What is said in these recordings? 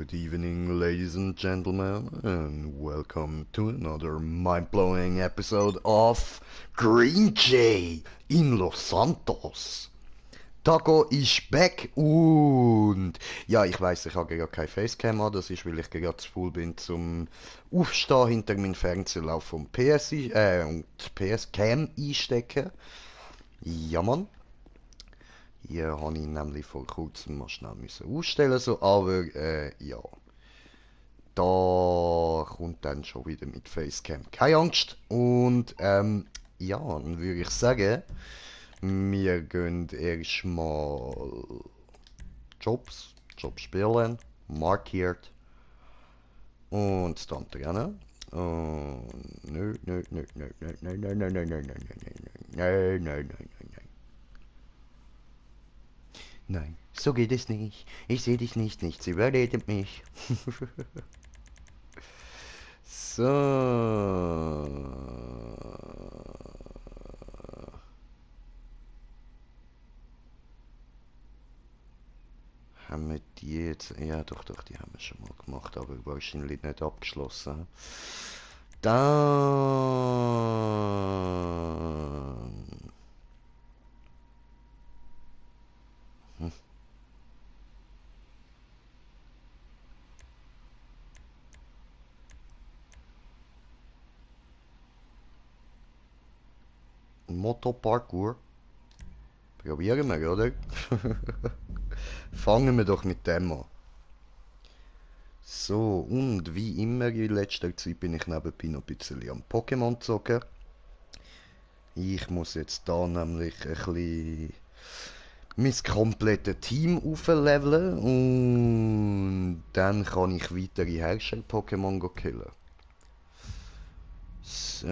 Good evening, ladies and gentlemen, and welcome to another mind-blowing episode of Green Jay in Los Santos. Taco ist back und ja, ich weiß, ich habe gerade keine Facecam an, das ist, weil ich gerade zu faul bin zum Aufstehen, hinter meinem Fernseher laufen und und PS-Cam einstecken. Ja, Mann. Hier habe ich nämlich vor kurzem mal schnell müssen ausstellen, so, aber ja, da kommt dann schon wieder mit Facecam. Keine Angst. Und ja, dann würde ich sagen, wir gehen erstmal Jobs spielen, markiert und dann trennen. Und nein, so geht es nicht. Ich sehe dich nicht, nichts überredet mich. So. Haben wir die jetzt? Ja, doch, die haben wir schon mal gemacht, aber wahrscheinlich nicht abgeschlossen. Dann. Motoparkour. Probieren wir, oder? Fangen wir doch mit dem an. So, und wie immer in letzter Zeit bin ich nebenbei noch ein bisschen am Pokémon zocken. Ich muss jetzt da nämlich ein bisschen mein komplettes Team aufleveln und dann kann ich weitere Herrscher-Pokémon killen. So,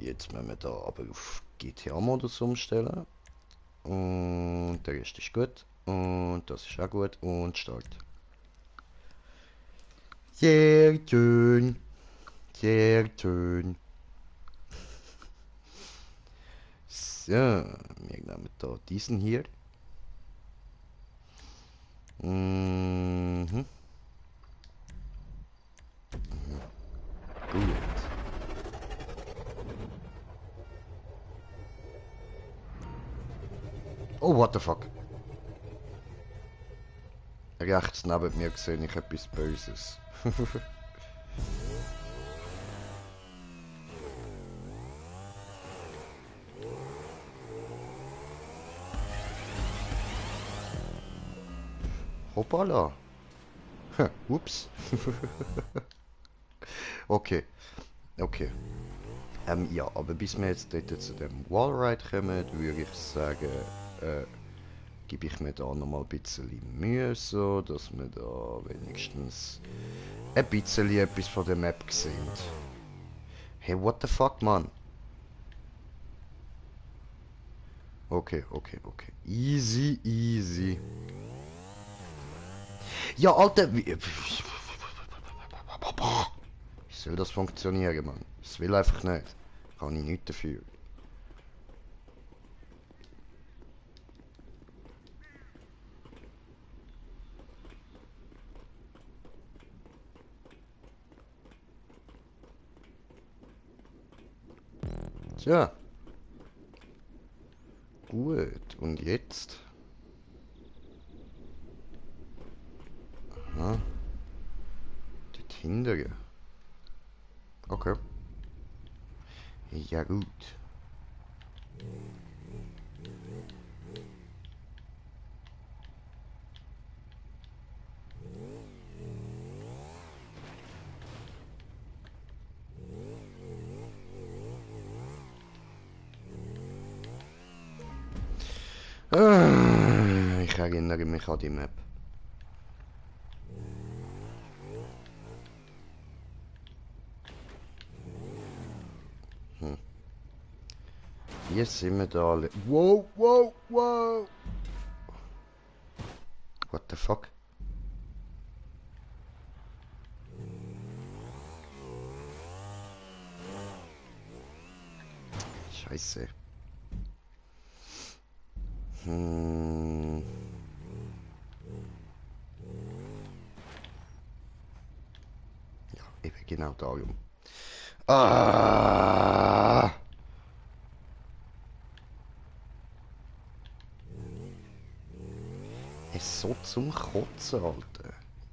jetzt müssen wir da aber auf GTA-Modus umstellen. Und der Rest ist gut. Und das ist auch gut. Und Start. Sehr schön. Sehr schön. So, wir nehmen da diesen hier. Mhm. Gut. Oh, what the fuck? Rechts neben mir sehe ich etwas Böses. Hoppala. Ups. Okay, okay. Ja, aber bis wir jetzt dort zu dem Wallride kommen, würde ich sagen, gebe ich mir da nochmal ein bisschen Mühe, so, dass wir da wenigstens ein bisschen etwas von der Map sehen. Hey, what the fuck, man? Okay. Easy, easy. Ja, Alter, wie soll das funktionieren, Mann? Es will einfach nicht. Kann ich nichts dafür. Tja. Gut, und jetzt? Aha. Dort hinten. Okay. Ja, gut. Ich erinnere mich an die Map. Hier sind wir da alle. Wow. What the fuck? Scheiße. Hm. genau darum. Ah! Es ist so zum Kotzen, Alter.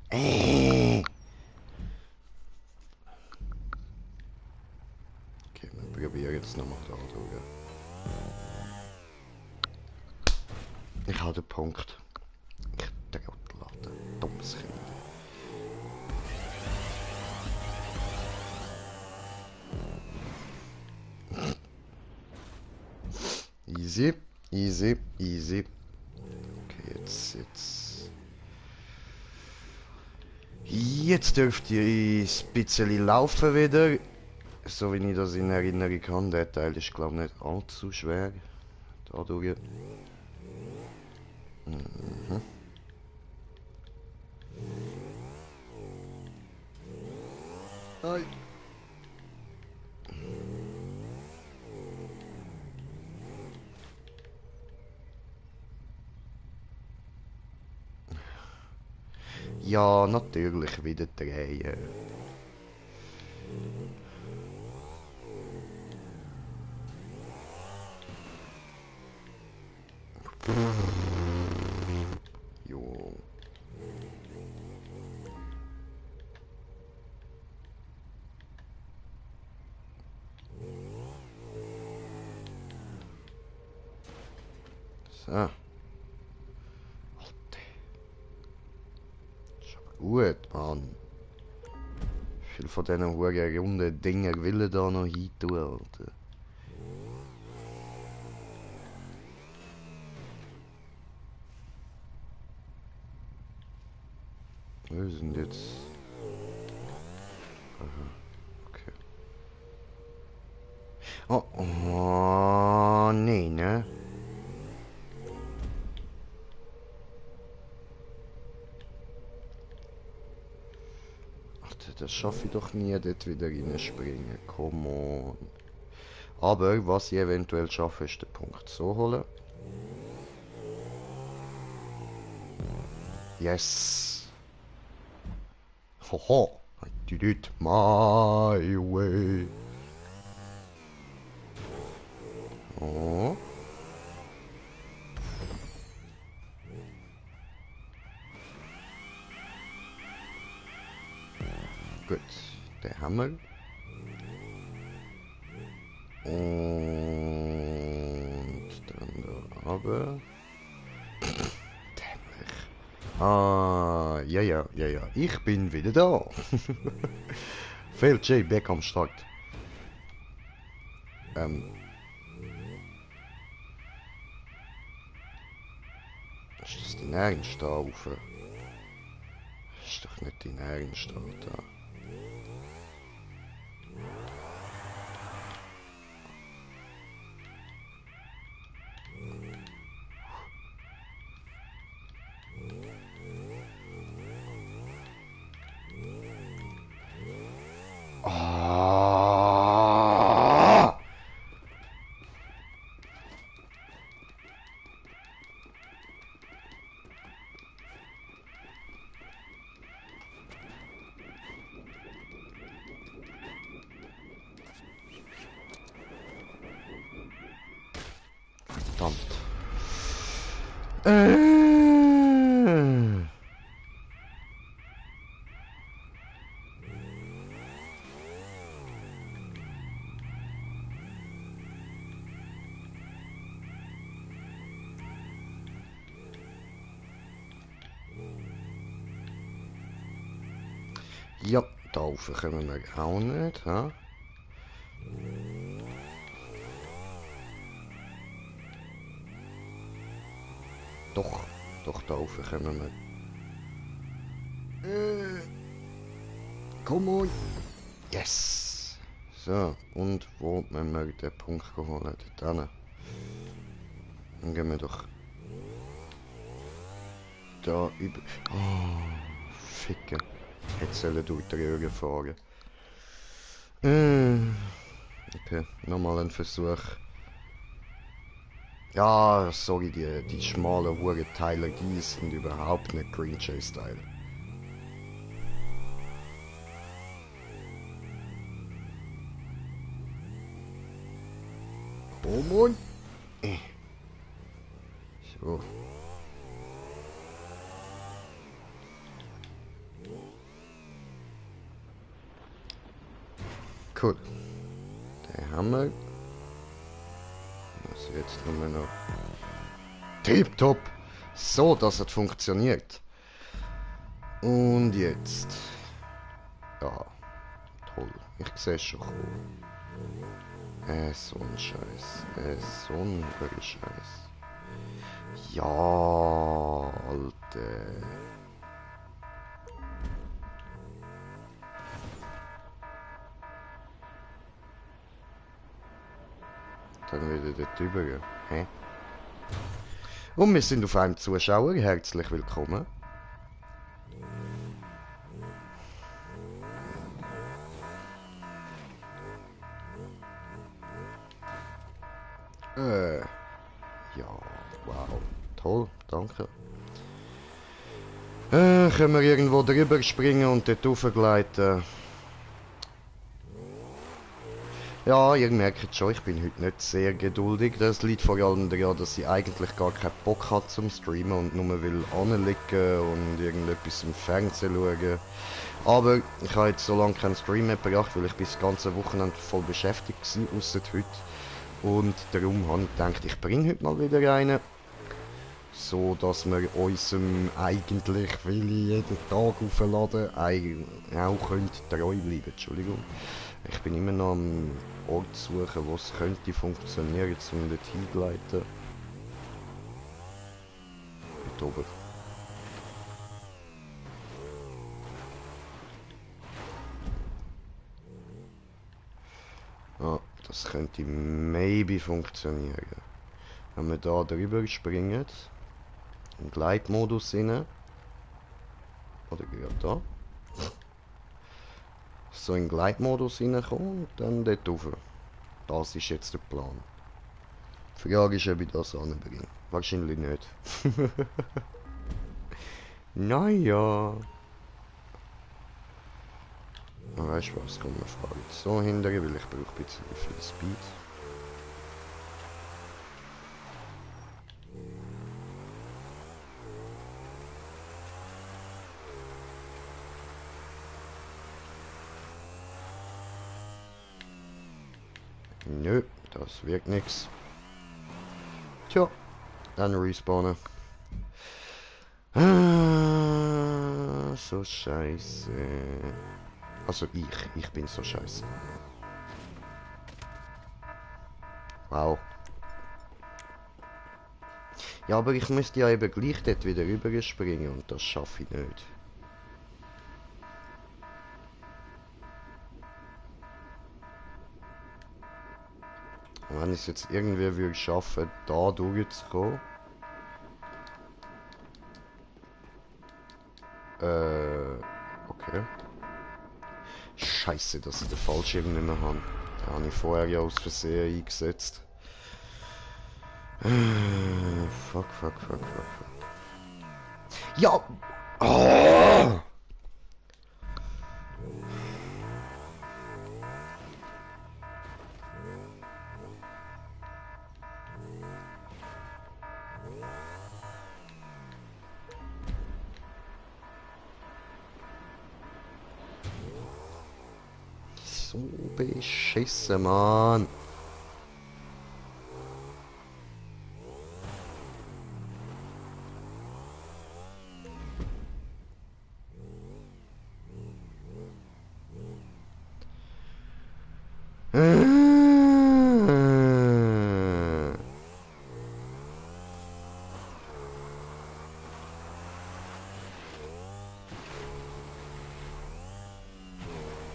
Okay, wir probieren jetzt nochmal da durch. Ich habe den Punkt. Ich Trottel, dummes Kind. Easy, easy, easy. Okay, jetzt. Jetzt dürfte ich ein bisschen laufen wieder. So wie ich das in Erinnerung habe. Der Teil ist glaube ich nicht allzu schwer. Dadurch. Mhm. Hi. Ja, natürlich wieder drehen. Jo. So. Alter. Ist aber gut, Mann. Viel von diesen huren runden Dinger will da noch hin tun, Alter. Wir sind jetzt... Aha, okay. Oh, nee, ne? Alter, das schaffe ich doch nie, dort wieder reinspringen. Come on. Aber was ich eventuell schaffe, ist den Punkt so holen. Yes. Haha. I did it my way. Oh. Gut. Den haben wir. Und dann da runter. Dämlich. Ah, ja. Ich bin wieder da. Fail J back am Start. Ist das dein Ernst da rauf? Ist doch nicht dein Ernst, Alter. Ah! Verdammt. Ja, da rauf kommen wir auch nicht, ha? Doch, da rauf kommen wir. Komm on! Yes! So, und wo müssen wir den Punkt holen? Dort hin. Dann gehen wir doch da über... Oh, ficken. Jetzt sollen durch die Röhre fahren. Okay, nochmal ein Versuch. Ja, sorry, die schmalen Hurenteile, die sind überhaupt nicht Green Jay-Style. Oh Mann. So. Cool. Den haben wir. Also jetzt haben wir noch. Tipptopp! So, das hat funktioniert. Und jetzt. Ja. Toll. Ich sehe es schon kommen. So ein Scheiß. So ein Scheiß. Ja, Alter. Dann wieder dort drüber. Hä? Und wir sind auf einem Zuschauer. Herzlich willkommen. Ja, wow. Toll, danke. Können wir irgendwo drüber springen und dort raufgleiten? Ja, ihr merkt schon, ich bin heute nicht sehr geduldig. Das liegt vor allem daran, dass ich eigentlich gar keinen Bock hatte zum Streamen und nur will anliegen und irgendetwas im Fernsehen schauen. Aber ich habe jetzt so lange keinen Stream mehr gebracht, weil ich bis das ganze Wochenende voll beschäftigt war, ausser heute. Und darum habe ich gedacht, ich bringe heute mal wieder einen. So dass wir unserem eigentlich will jeden Tag aufladen auch treu bleiben. Entschuldigung. Ich bin immer noch am Ort suchen, wo es könnte funktionieren, um dort hingleiten. Dort oben. Ah, das könnte maybe funktionieren. Wenn wir da drüber springen, im Gleitmodus rein. Oder gerade da. So in den Gleitmodus reinkommen und dann dort rauf. Das ist jetzt der Plan. Die Frage ist, ob ich das anbringe. Wahrscheinlich nicht. Naja. Weißt du was, komm, wir fahren jetzt so hinterher, weil ich brauche ein bisschen viel Speed. Nö, das wirkt nix. Tja, dann respawnen. So scheiße. Also ich bin so scheiße. Wow. Ja, aber ich müsste ja eben gleich dort wieder rüber springen und das schaffe ich nicht. Und wenn ich es jetzt irgendwie würde schaffen, da durchzukommen. Okay. Scheiße, dass ich den Fallschirm nicht mehr habe. Den habe ich vorher ja aus Versehen eingesetzt. Fuck. Ja! Oh! So beschissen, Mann.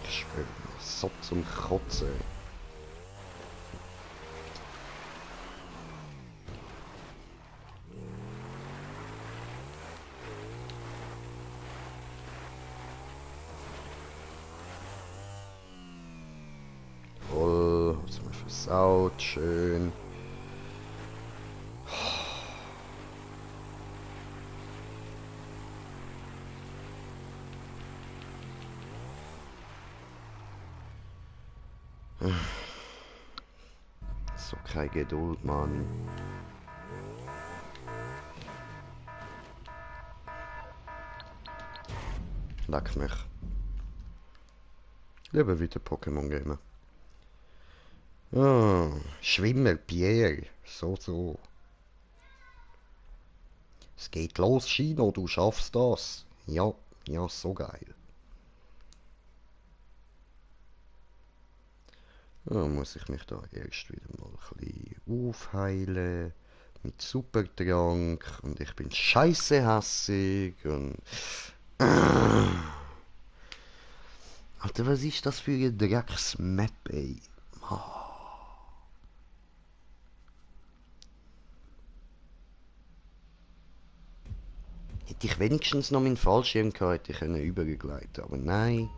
Ich bin so zum Kotzen. Voll, hab's mir versaut, schön. So. keine Geduld, Mann. Leck mich. Lieber wieder Pokémon gamen. Ah, Schwimmer, Pierre. So. Es geht los, Chino, du schaffst das. Ja, so geil. Ja, muss ich mich da erst wieder mal ein bisschen aufheilen. Mit Supertrank. Und ich bin scheiße hässig. Und. Alter, was ist das für eine Drecksmap, ey? Hätte ich wenigstens noch meinen Fallschirm gehabt, hätte ich können übergleiten. Aber nein.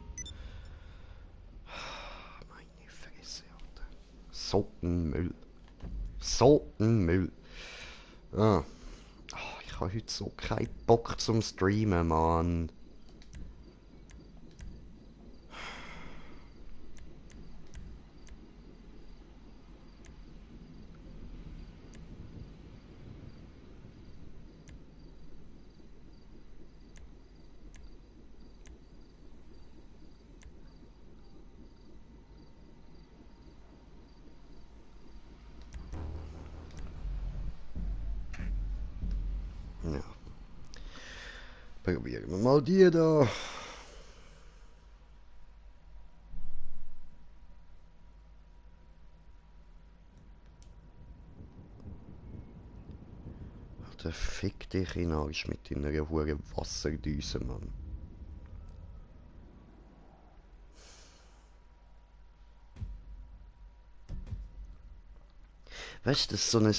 Meine Fresse, Alter. So ein Müll. So ein Müll. Ah. Ich habe heute so keinen Bock zum Streamen, Mann. Ja. Probieren wir mal die da. Alter, fick dich in den Arsch mit deiner hohen Wasserdüse, Mann. Weißt du, so ein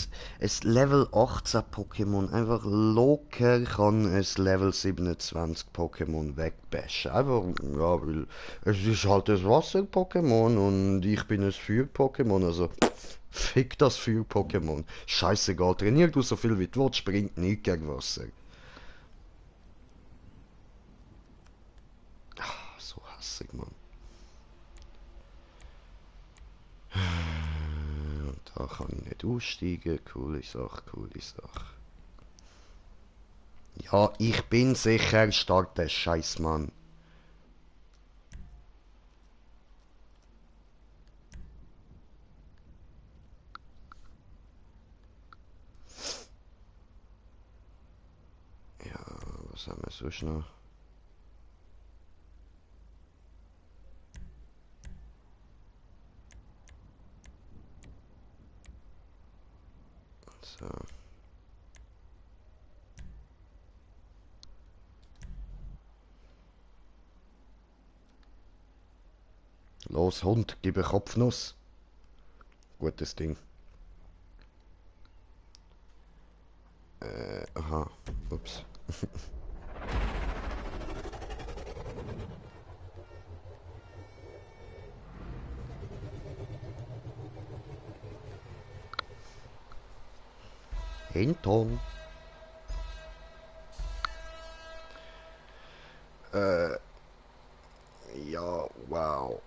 Level 18 Pokémon einfach locker kann ein Level 27 Pokémon wegbashen. Einfach, ja, weil es ist halt ein Wasser-Pokémon und ich bin ein Feuer-Pokémon, also fick das Feuer-Pokémon. Scheißegal, trainier du so viel wie du willst, bringt nichts gegen Wasser. So hässig, Mann. Da kann ich nicht aussteigen. Coole Sache, coole Sache. Ja, ich bin sicher stark, der Scheißmann. Ja, was haben wir sonst noch? So. Los, Hund, gib eine Kopfnuss. Gutes Ding. Aha. Ups. Hinton. Ja, wow.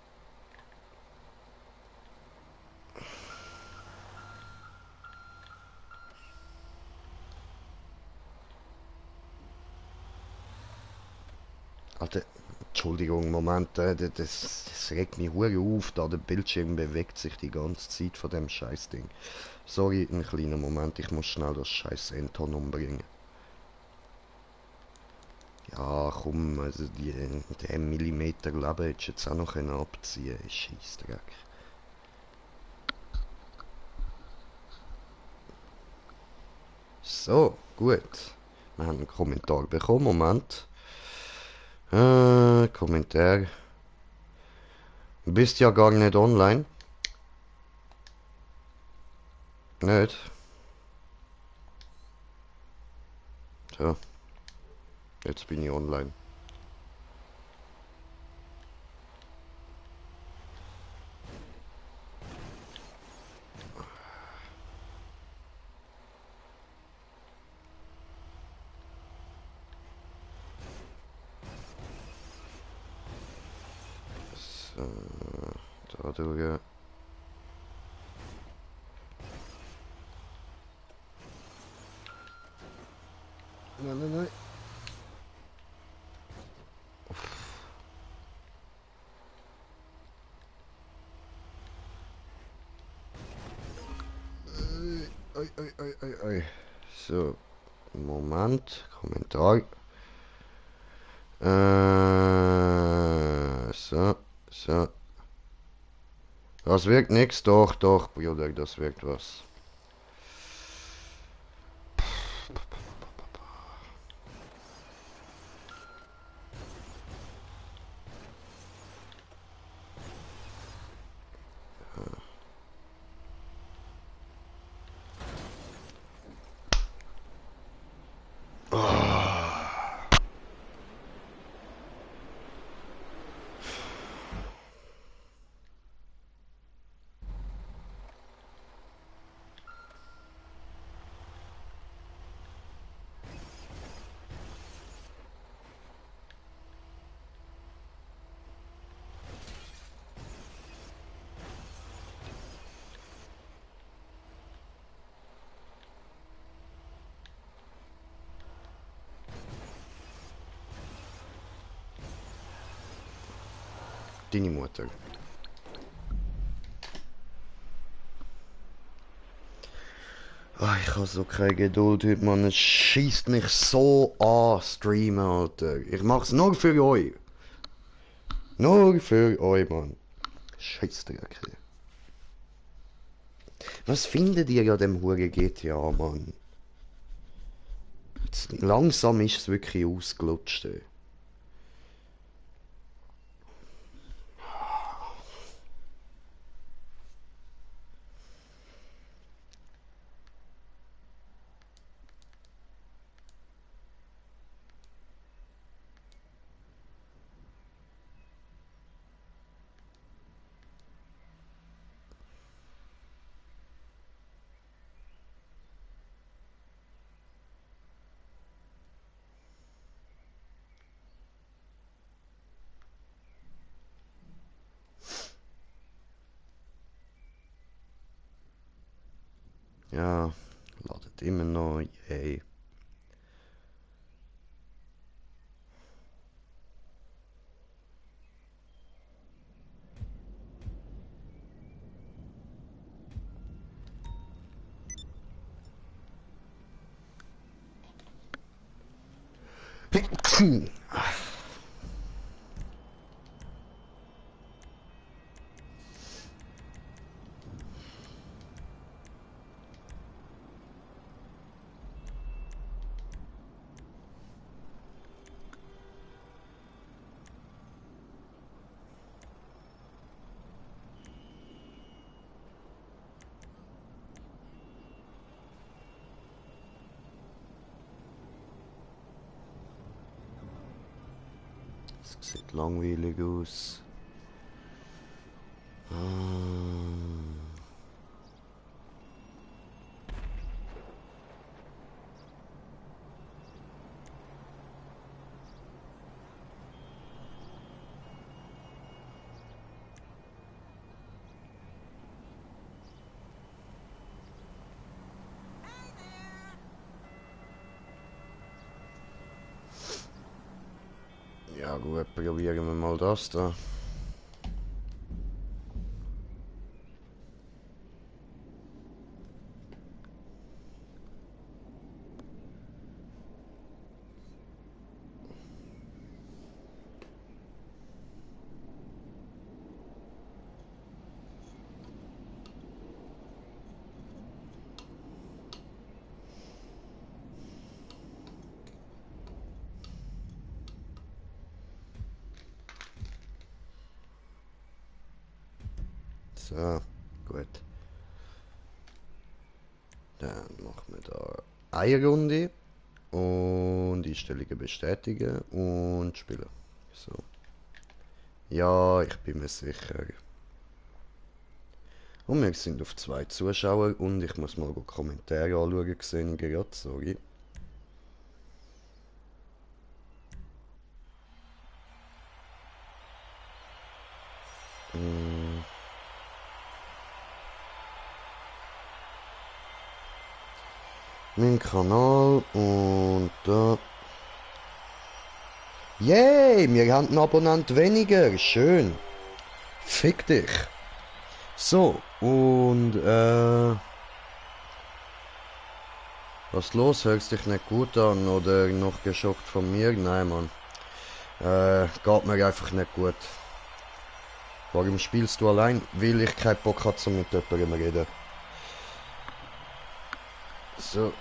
Alter, Entschuldigung, Moment, das regt mich hure auf, da der Bildschirm bewegt sich die ganze Zeit von dem Scheißding. Sorry, einen kleinen Moment, ich muss schnell das scheiß Enton umbringen. Ja, komm, also den Millimeter Leben hättest du jetzt auch noch abziehen können. Scheissdreck. So, gut. Wir haben einen Kommentar bekommen. Moment. Kommentar. Du bist ja gar nicht online. Nicht? So, jetzt bin ich online. So, da durch. oi, oi, oi, oi, oi. So, Moment, Kommentar. So, so. Das wirkt nichts, doch, doch, Bruder, das wirkt was. Deine Mutter. Ah, ich habe so keine Geduld heute, Mann. Es schießt mich so an, streamen, Alter. Ich mach's nur für euch. Nur für euch, Mann. Scheiß Digga. Was findet ihr an dem Huren GTA, Mann? Jetzt, langsam ist es wirklich ausgelutscht, ey. Ja, ladet immer noch, yay. Das sieht langweilig aus. Ja gut, probieren wir mal das da. So, gut. Dann machen wir da eine Runde und Einstellungen bestätigen und spielen. So. Ja, ich bin mir sicher. Und wir sind auf 2 Zuschauer und ich muss mal Kommentare anschauen, gesehen gerade, sorry. Mein Kanal und da. Yay, wir haben einen Abonnent weniger, schön. Fick dich. So, und Was los? Hörst dich nicht gut an oder noch geschockt von mir? Nein, Mann. Geht mir einfach nicht gut. Warum spielst du allein? Weil ich keinen Bock hatte, um mit jemandem zu reden. So.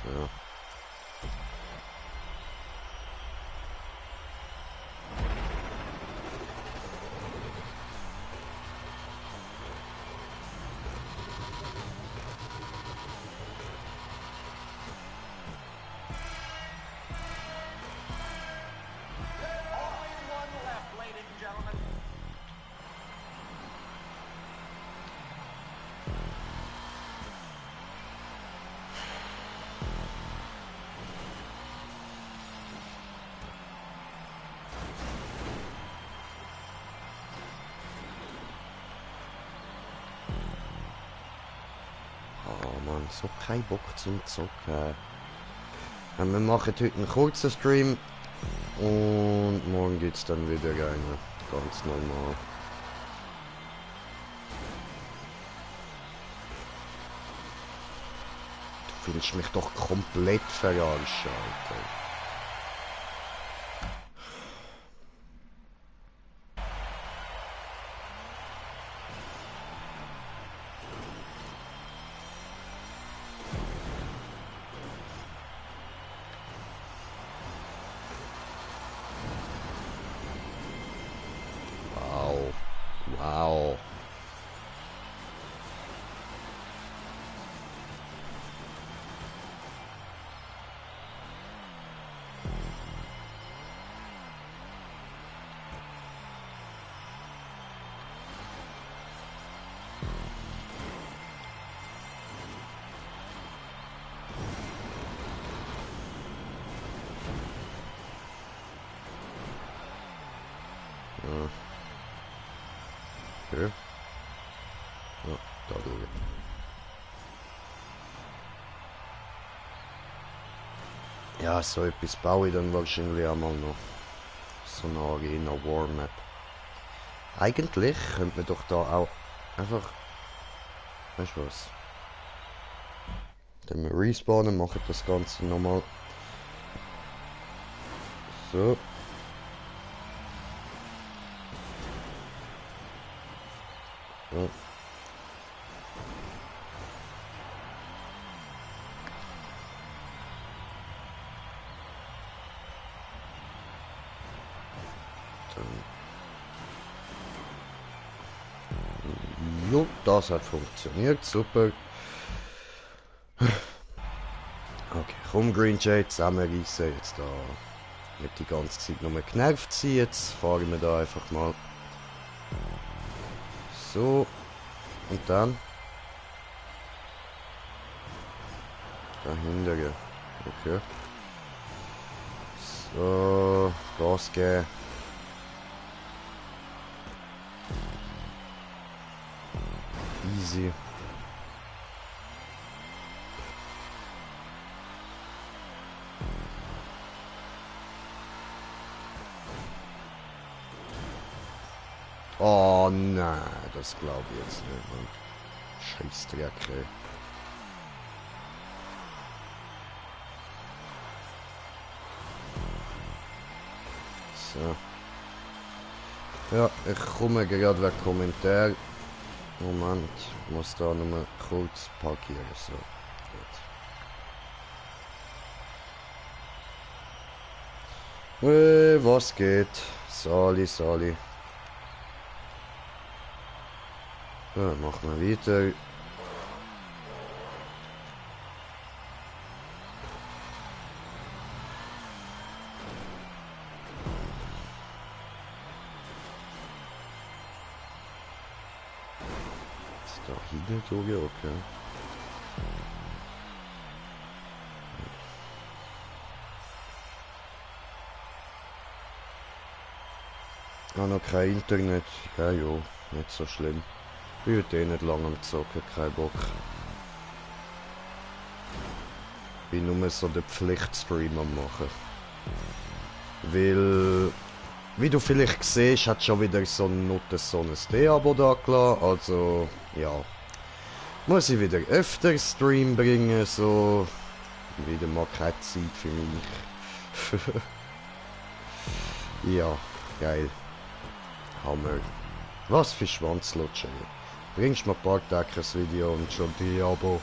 So. Oh Mann, so kein Bock zum Zocken. Wir machen heute einen kurzen Stream und morgen geht's dann wieder rein. Ganz normal. Du findest mich doch komplett verarscht, Alter. Wow. Wow. Ja. Okay. Ja, da durch. Ja, so etwas baue ich dann wahrscheinlich einmal noch. So eine Arena Warmap. Eigentlich könnte man doch da auch einfach. Weißt du was? Dann wir respawnen, machen das Ganze nochmal. So. Ja. Jo, das hat funktioniert, super. Okay, komm Green Jay, zusammenreißen, jetzt da nicht die ganze Zeit nur genervt sein, jetzt fahren wir da einfach mal so und dann dahinter, okay, so, Gas geben. Easy. Oh nein, das glaube ich jetzt nicht, Mann. Scheißdreck, ey. So. Ja, ich komme gerade weg Kommentar. Moment, ich muss da nochmal kurz parkieren. So, gut. Was geht? Sali, Sali. Ja, machen wir weiter. Ist da hinten durch? Okay. habe noch kein Internet. Ja, jo, nicht so schlimm. Ich würde eh nicht lange am Zocken, kein Bock. Ich bin nur so den Pflichtstream am machen. Weil, wie du vielleicht siehst, hat schon wieder so ein D-Abo da gelassen. Also, ja. Muss ich wieder öfter Stream bringen, so. Wieder mal keine Zeit für mich. Ja, geil. Hammer. Was für Schwanzlutschen. Bringst mir ein paar Tage ein Video und schon die Abo.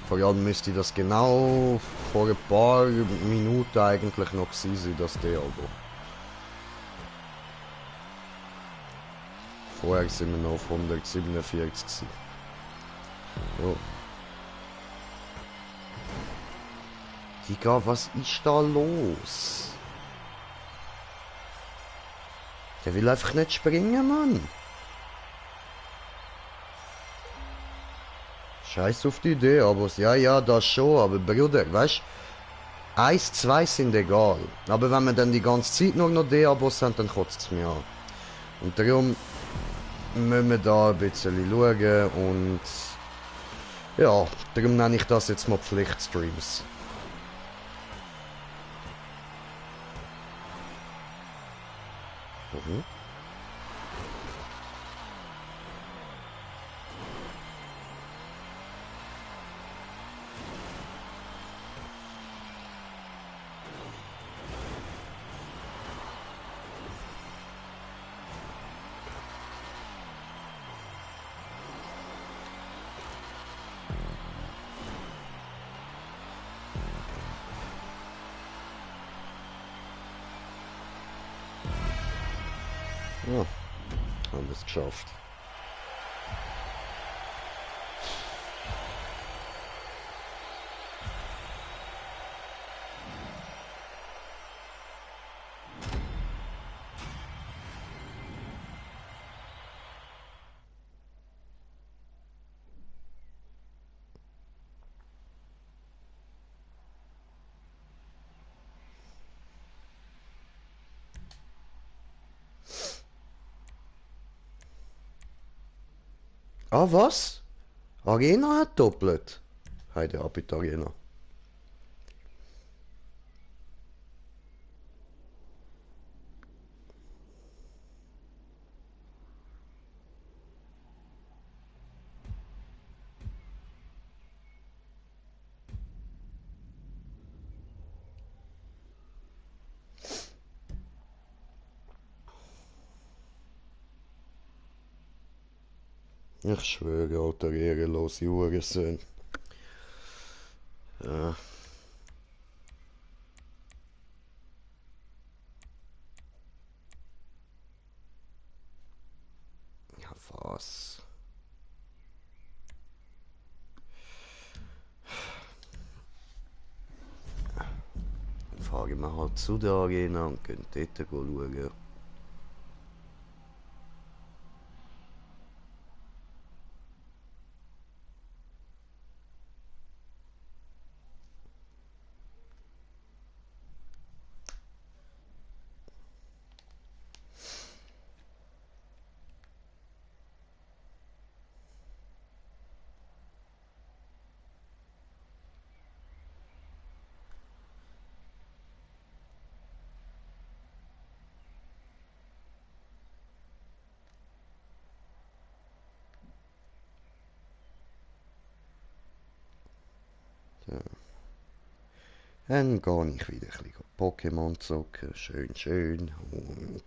Vor allem müsste das genau vor ein paar Minuten eigentlich noch gewesen sein, das Abo. Vorher sind wir noch auf 147 gewesen. Jo. Digga, was ist da los? Der will einfach nicht springen, Mann. Scheiß auf die Idee, aber ja, das schon, aber Bruder, weißt du, 1, 2 sind egal. Aber wenn wir dann die ganze Zeit nur noch D-Abos haben, dann kotzt es mir an. Und darum müssen wir da ein bisschen schauen und ja, darum nenne ich das jetzt mal Pflichtstreams. Mhm. Ja, haben wir es geschafft. Ah, was? Arena hat doppelt. Heide ab mit Arena. Ich schwöre, alter ehrenlose Hurensohn. Ja. Ja, was? Dann fahren wir halt zu der Arena und gehen dort schauen. Ja. Dann gehe ich wieder ein bisschen Pokémon zocken, schön, und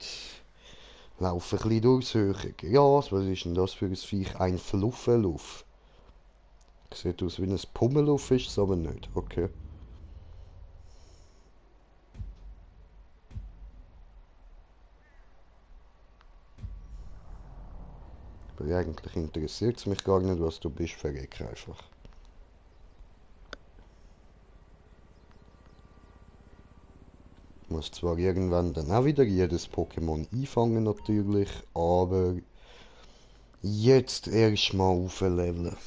laufe ein bisschen durchs höhere Gras. Was ist denn das für ein Viech? Ein Fluffeluff. Sieht aus wie ein Pummeluff, ist es aber nicht, okay. Aber eigentlich interessiert es mich gar nicht, was du bist, verreck einfach. Ich muss zwar irgendwann dann auch wieder jedes Pokémon einfangen natürlich, aber jetzt erst mal aufleveln.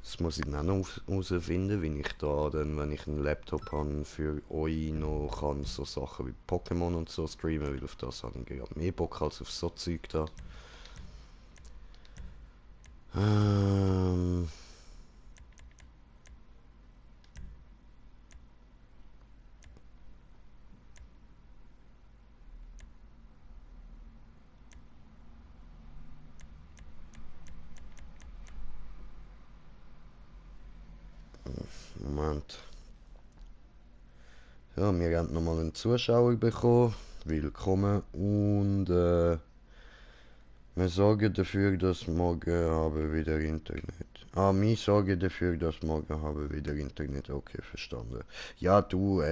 Das Das muss ich dann noch herausfinden, wie ich da dann, wenn ich einen Laptop habe, für euch noch kann so Sachen wie Pokémon und so streamen, weil auf das habe ich gerade mehr Bock als auf so Zeug da. Ähm... Moment. Ja, wir haben nochmal einen Zuschauer bekommen. Willkommen. Und wir sorgen dafür, dass morgen haben wieder Internet. Ah, wir sorgen dafür, dass morgen haben wieder Internet. Okay, verstanden. Ja, du,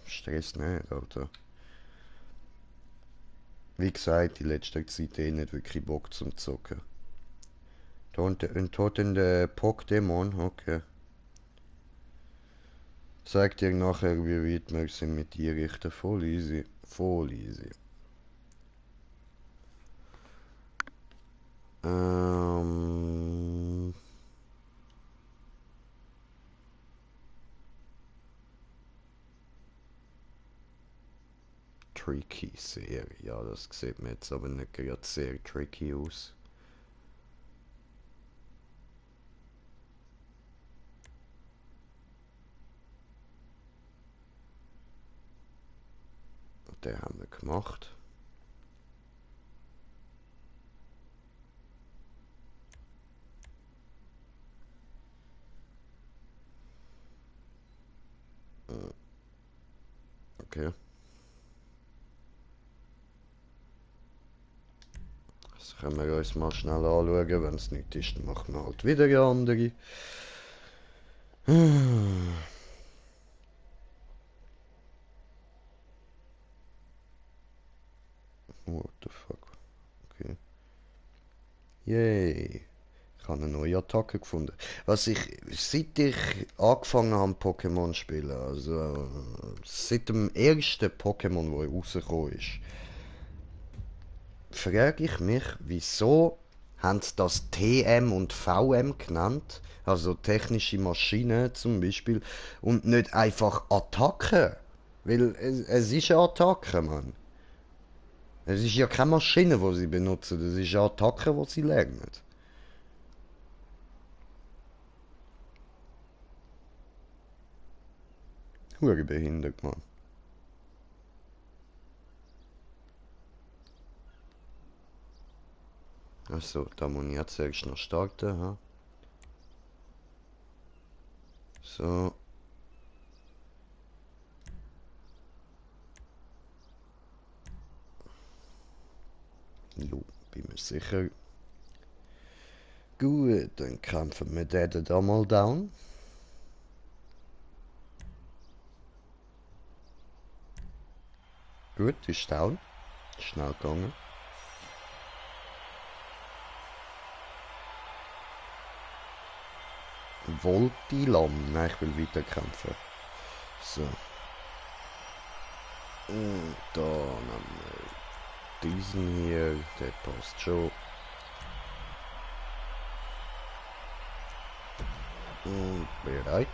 Stress nicht, Alter. Wie gesagt, die letzte Zeit nicht wirklich Bock zum Zocken. Tot in der Pokémon, okay. Sag dir nachher, wie weit wir sind mit dir richten. Voll easy. Voll easy. Ähm... Tricky sehr. Ja, das sieht mir jetzt aber nicht gerade sehr tricky aus. Den haben wir gemacht. Okay. Das können wir uns mal schnell anschauen. Wenn es nicht ist, dann machen wir halt wieder eine andere. What the fuck? Okay. Yay. Ich habe eine neue Attacke gefunden. Seit ich angefangen habe, Pokémon zu spielen, also seit dem ersten Pokémon, wo rausgekommen ist, frage ich mich, wieso haben sie das TM und VM genannt, also technische Maschinen zum Beispiel, und nicht einfach Attacke? Weil es ist eine Attacke, Mann. Es ist ja keine Maschine, die sie benutzen, es ist eine Attacke, die sie lernen. Hure behindert, Mann. Also, da muss ich jetzt zuerst noch starten, ha? So. Jo, bin mir sicher. Gut, dann kämpfen wir den da mal down. Gut, ist down. Schnell gegangen. Voltilam. Nein, ich will weiter kämpfen. So. Und da nehmen wir diesen hier. Der passt schon. Und bereit.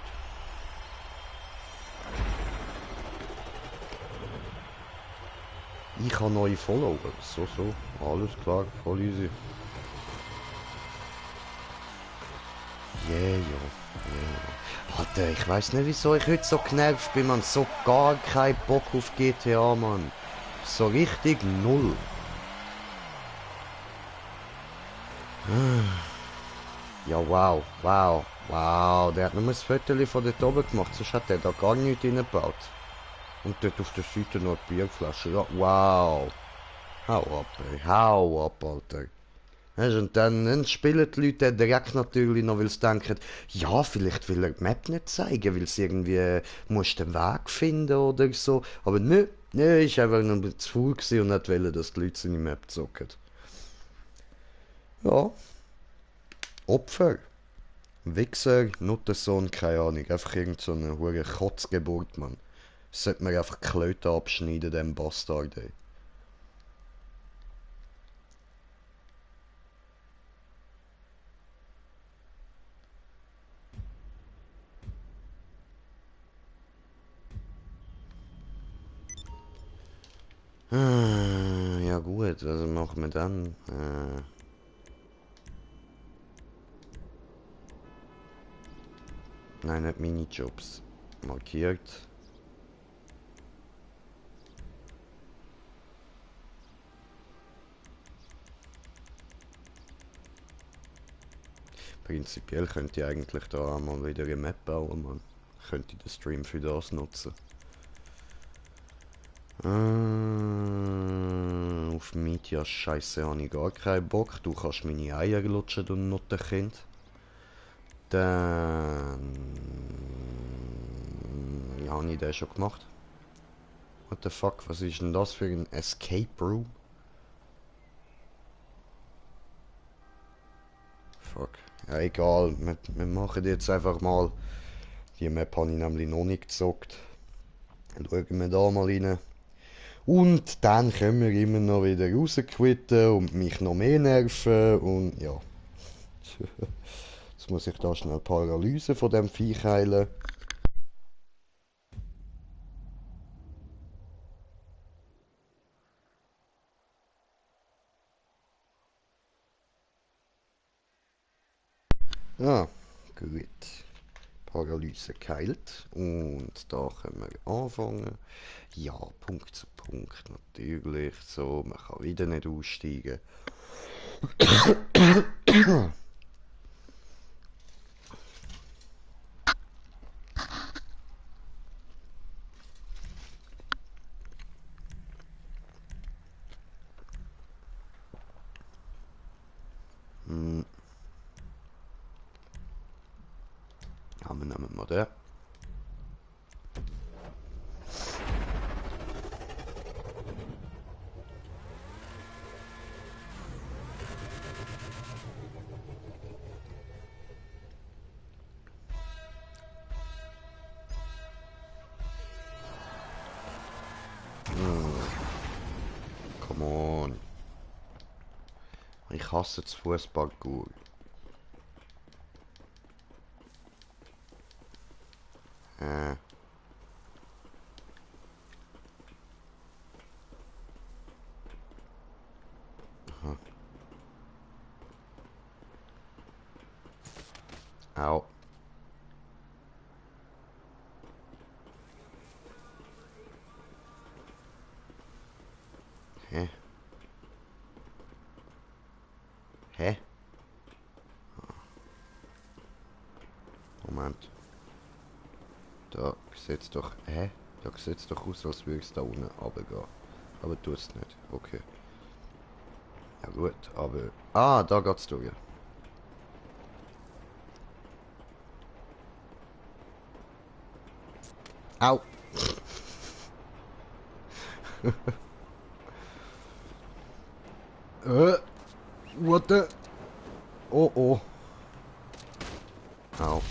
Ich habe neue Follower. So, so. Alles klar. Voll easy. Yeah, ja. Yeah. Alter, ich weiß nicht, wieso ich heute so genervt bin, man. So gar kein Bock auf GTA, Mann. So richtig null. Ja, wow, wow, wow. Der hat nur ein Foto von dort oben gemacht, sonst hat er da gar nichts reingebaut. Und dort auf der Seite noch eine Bierflasche. Ja, wow. Hau ab, ey. Hau ab, Alter. Weisst, und dann spielen die Leute direkt natürlich noch, weil sie denken, ja, vielleicht will er die Map nicht zeigen, weil sie irgendwie muss den Weg finden oder so. Aber nö, nö, ist einfach nur zu faul gewesen und nicht wollen, dass die Leute seine Map zocken. Ja, Opfer. Wichser, Nuttensohn, keine Ahnung. Einfach irgend so eine hure Kotzgeburt, Mann. Sollte man einfach die Klöte abschneiden, dem Bastard, ey. Ja gut, was machen wir dann? Nein, nicht Minijobs. Markiert. Prinzipiell könnte ich eigentlich da mal wieder eine Map bauen, man. Könnte ich den Stream für das nutzen. Auf Media Scheiße habe ich gar keinen Bock. Du kannst meine Eier lutschen, du Nuttenkind. Dann... Ja, habe ich den schon gemacht. What the fuck, was ist denn das für ein Escape Room? Fuck. Ja, egal. Wir machen jetzt einfach mal... Die Map habe ich nämlich noch nicht gezockt. Dann schauen wir da mal rein. Und dann können wir immer noch wieder rausquitten und mich noch mehr nerven und ja. Jetzt muss ich da schnell Paralyse von dem Viech heilen. Ah, gut. Paralyse geheilt. Und da können wir anfangen. Ja, Punkt zu Punkt natürlich. So, man kann wieder nicht aussteigen. Hm. Ja, wir nehmen mal den. Come on. Ich hasse das Fußballgoal. Äh. Aha. Au. Hä? Hä? Moment. Da sieht's doch... Hä? Da sieht's doch aus, als würde es da unten runtergehen. Aber tut's nicht. Okay. Ja gut, aber... Ah, da geht's durch. Au! What the... Oh oh. Au.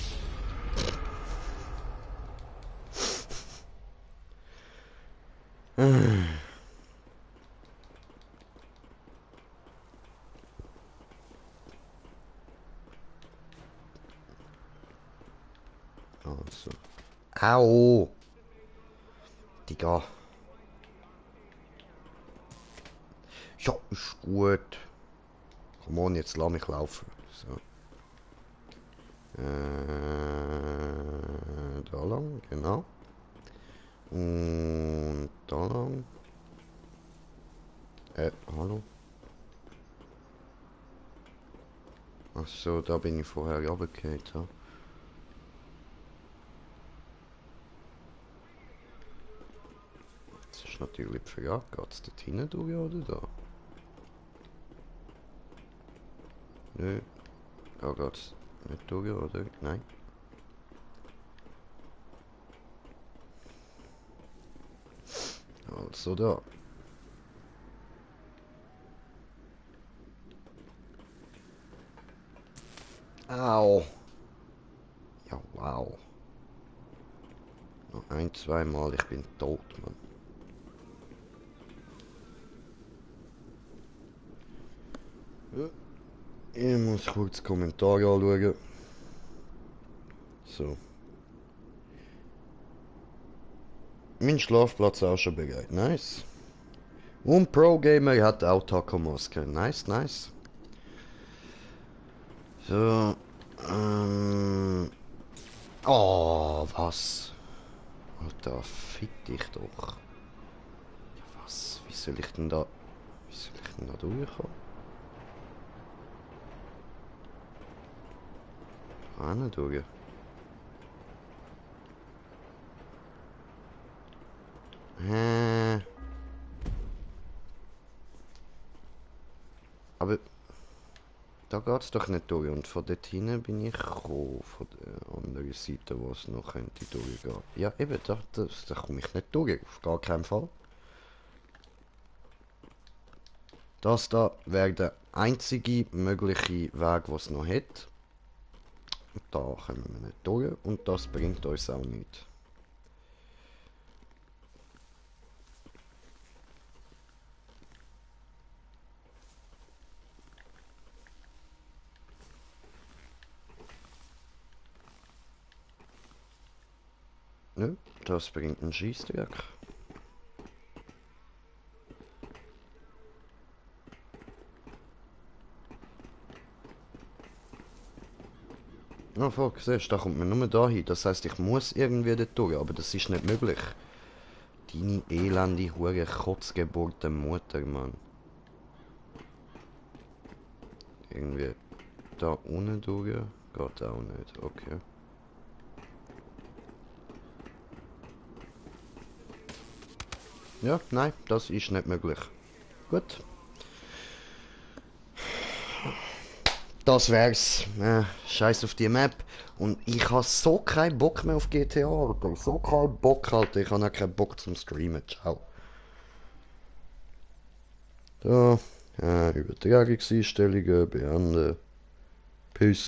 Also. Au! Digga. Ja, ist gut. Komm on, jetzt lass mich laufen. So. Da lang, genau. Und da lang. Hallo? Ach so, da bin ich vorher runtergefallen. Ja. Das ist natürlich die Frage, geht es dort hinten durch oder da? Nö, da geht es nicht durch, oder? Nein. Also da. Au. Ja, wow. Noch ein, zweimal, ich bin tot, Mann. Ja. Ich muss kurz Kommentare anschauen. So. Mein Schlafplatz auch schon bereit. Nice. Und Pro Gamer hat auch Taco Maske. Nice, nice. So. Oh, was? Alter, fick dich doch. Was? Wie soll ich denn da... Wie soll ich denn da durchkommen? Ah, nicht durch. Aber da geht's doch nicht durch. Und von dort hinten bin ich gekommen. Von der anderen Seite, wo es noch könnte durchgehen. Ja, eben, da komme ich nicht durch. Auf gar keinen Fall. Das da wäre der einzige mögliche Weg, den es noch hat. Und da kommen wir nicht durch. Und das bringt uns auch nichts. Nö, das bringt einen Scheissdreck. Ja, voll, siehst du, da kommt man nur da hin. Das heisst, ich muss irgendwie dort durch, aber das ist nicht möglich. Deine elende, hure Kotzgeburte Mutter, Mann. Irgendwie da unten durch geht auch nicht, okay. Ja, nein, das ist nicht möglich. Gut. Das wär's. Scheiß auf die Map. Und ich habe so keinen Bock mehr auf GTA, Alter. So keinen Bock, Alter. Ich habe auch keinen Bock zum Streamen. Ciao. Da. Übertragungseinstellungen beenden. Peace.